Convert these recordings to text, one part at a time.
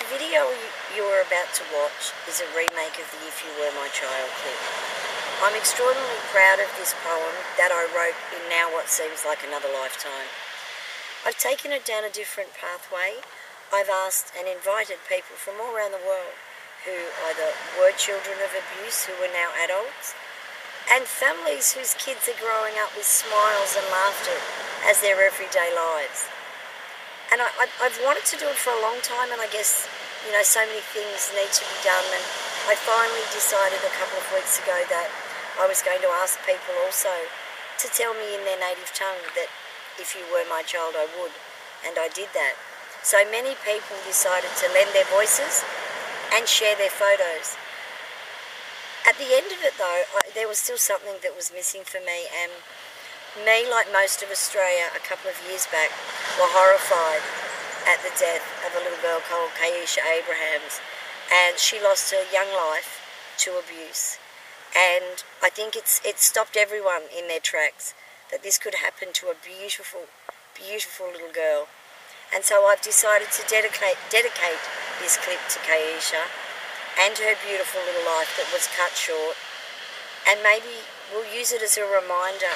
The video you're about to watch is a remake of the If You Were My Child clip. I'm extraordinarily proud of this poem that I wrote in now what seems like another lifetime. I've taken it down a different pathway. I've asked and invited people from all around the world who either were children of abuse, who are now adults, and families whose kids are growing up with smiles and laughter as their everyday lives. And I've wanted to do it for a long time, and I guess, so many things need to be done, and I finally decided a couple of weeks ago that I was going to ask people also to tell me in their native tongue that if you were my child, I would, and I did that. So many people decided to lend their voices and share their photos. At the end of it, though, there was still something that was missing for me, and me, like most of Australia a couple of years back, were horrified at the death of a little girl called Kazzie Abrahams, and she lost her young life to abuse. And I think it stopped everyone in their tracks that this could happen to a beautiful, beautiful little girl. And so I've decided to dedicate this clip to Kazzie and her beautiful little life that was cut short, and maybe we'll use it as a reminder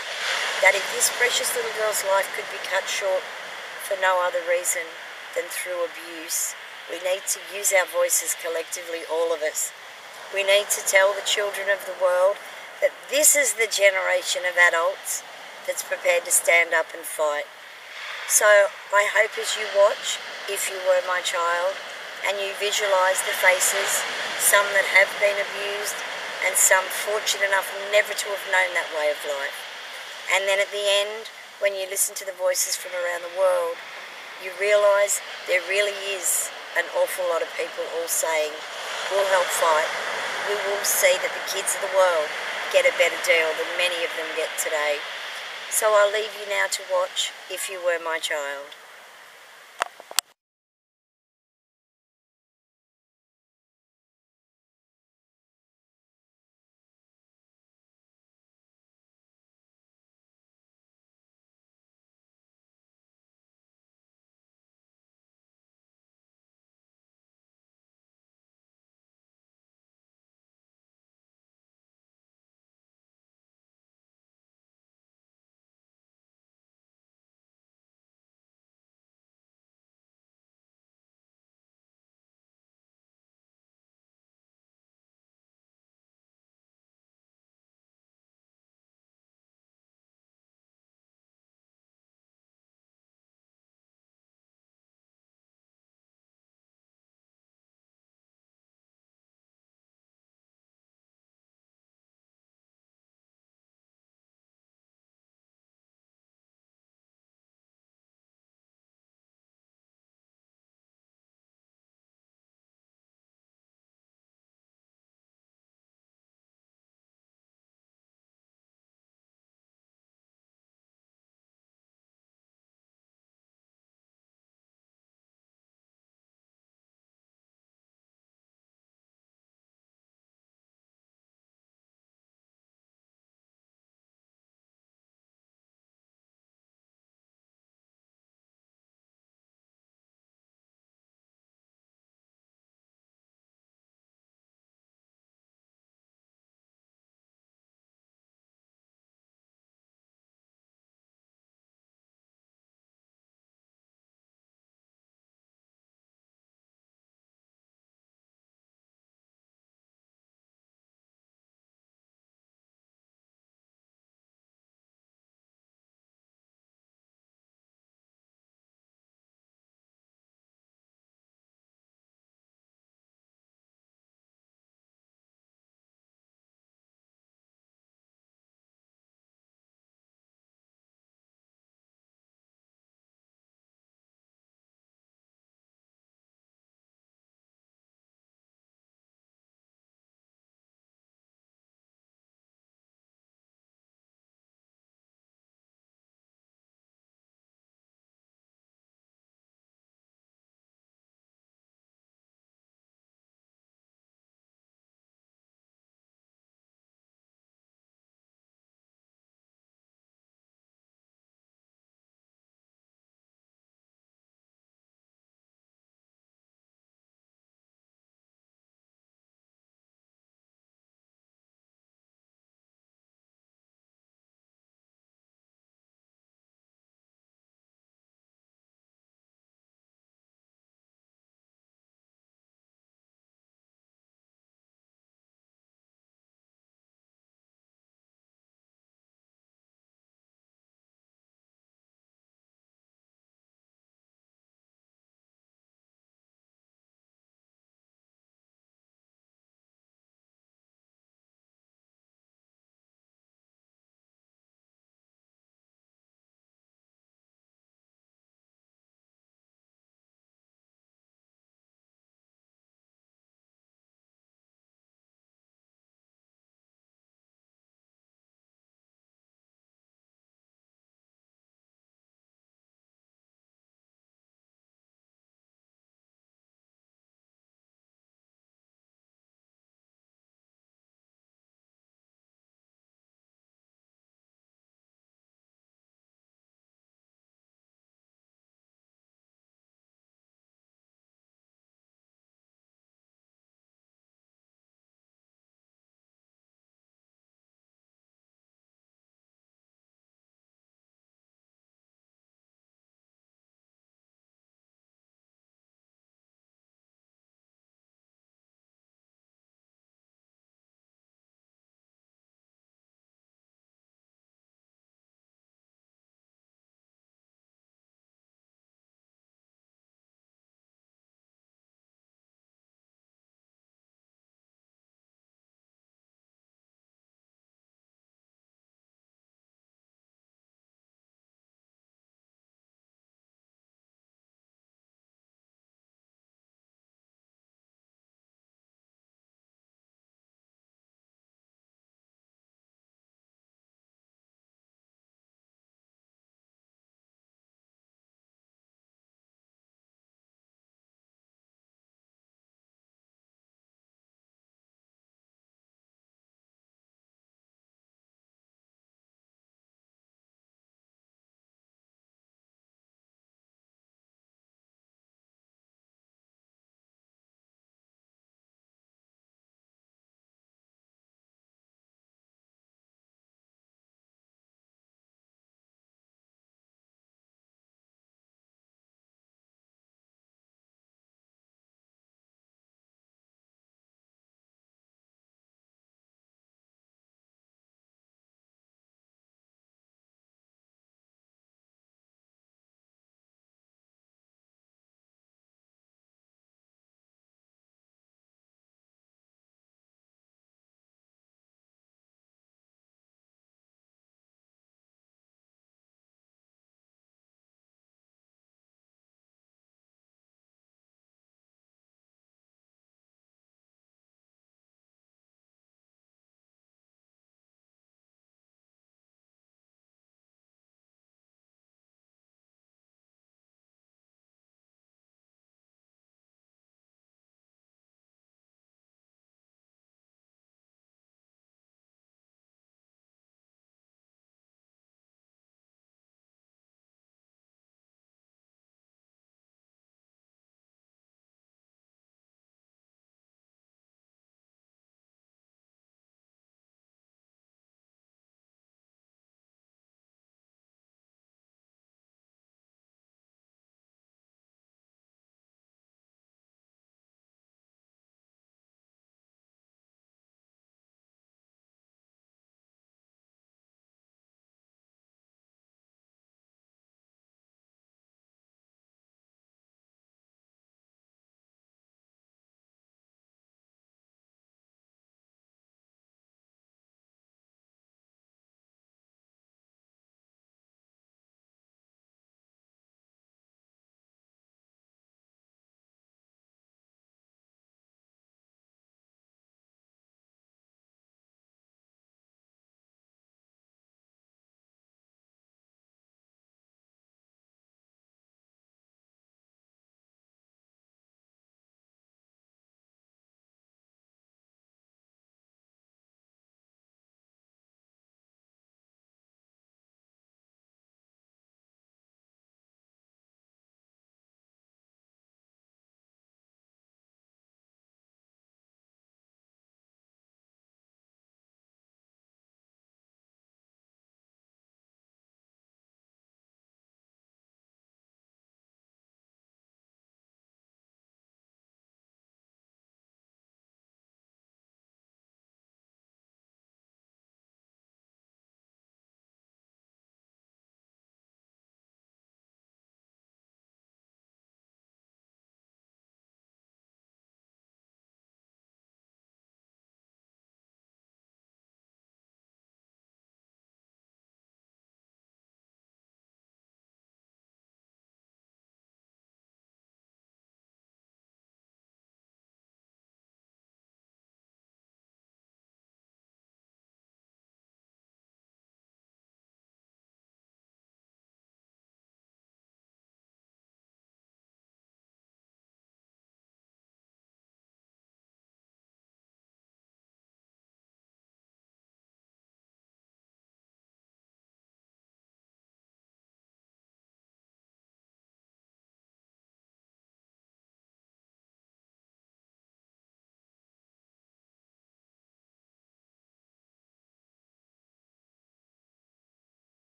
that if this precious little girl's life could be cut short for no other reason than through abuse, we need to use our voices collectively, all of us. We need to tell the children of the world that this is the generation of adults that's prepared to stand up and fight. So I hope as you watch If You Were My Child, and you visualise the faces, some that have been abused and some fortunate enough never to have known that way of life. And then at the end, when you listen to the voices from around the world, you realise there really is an awful lot of people all saying, we'll help fight. We will see that the kids of the world get a better deal than many of them get today. So I'll leave you now to watch If You Were My Child.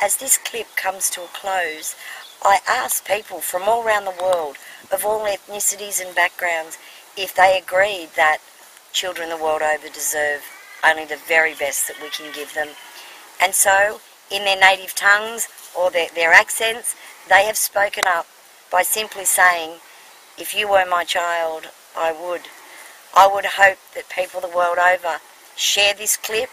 as this clip comes to a close, I asked people from all around the world, of all ethnicities and backgrounds, if they agreed that children the world over deserve only the very best that we can give them. And so, in their native tongues or their accents, they have spoken up by simply saying, if you were my child, I would. I would hope that people the world over share this clip,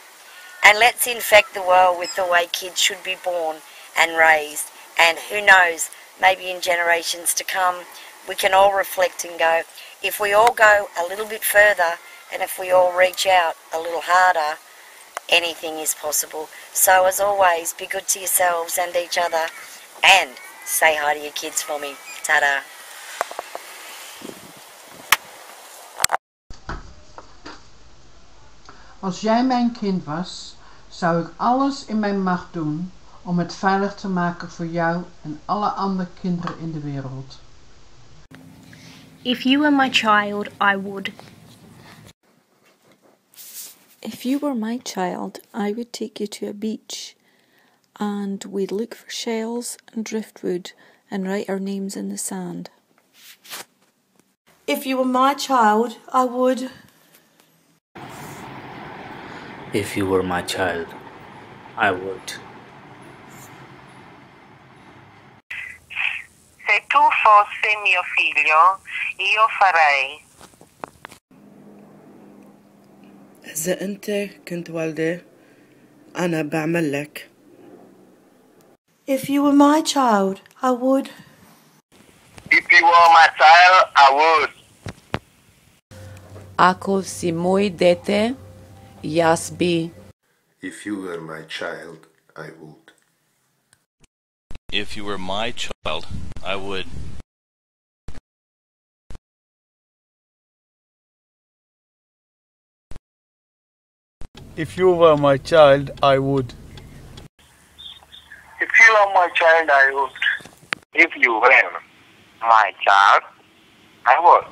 and let's infect the world with the way kids should be born and raised. And who knows, maybe in generations to come, we can all reflect and go, if we all go a little bit further, and if we all reach out a little harder, anything is possible. So as always, be good to yourselves and each other, and say hi to your kids for me. Ta-da. Als jij mijn kind was, zou ik alles in mijn macht doen om het veilig te maken voor jou en alle andere kinderen in de wereld. If you were my child, I would. If you were my child, I would take you to a beach and we'd look for shells and driftwood and write our names in the sand. If you were my child, I would. If you were my child, I would. Se tu fossi mio figlio, io farei. إذا أنت كنت والدي أنا بعمل لك. If you were my child, I would. If you were my child, I would. Ako si moj dete, jaz bi. If you were my child, I would. If you were my child, I would. If you were my child, I would. If you were my child, I would. If you were my child, I would.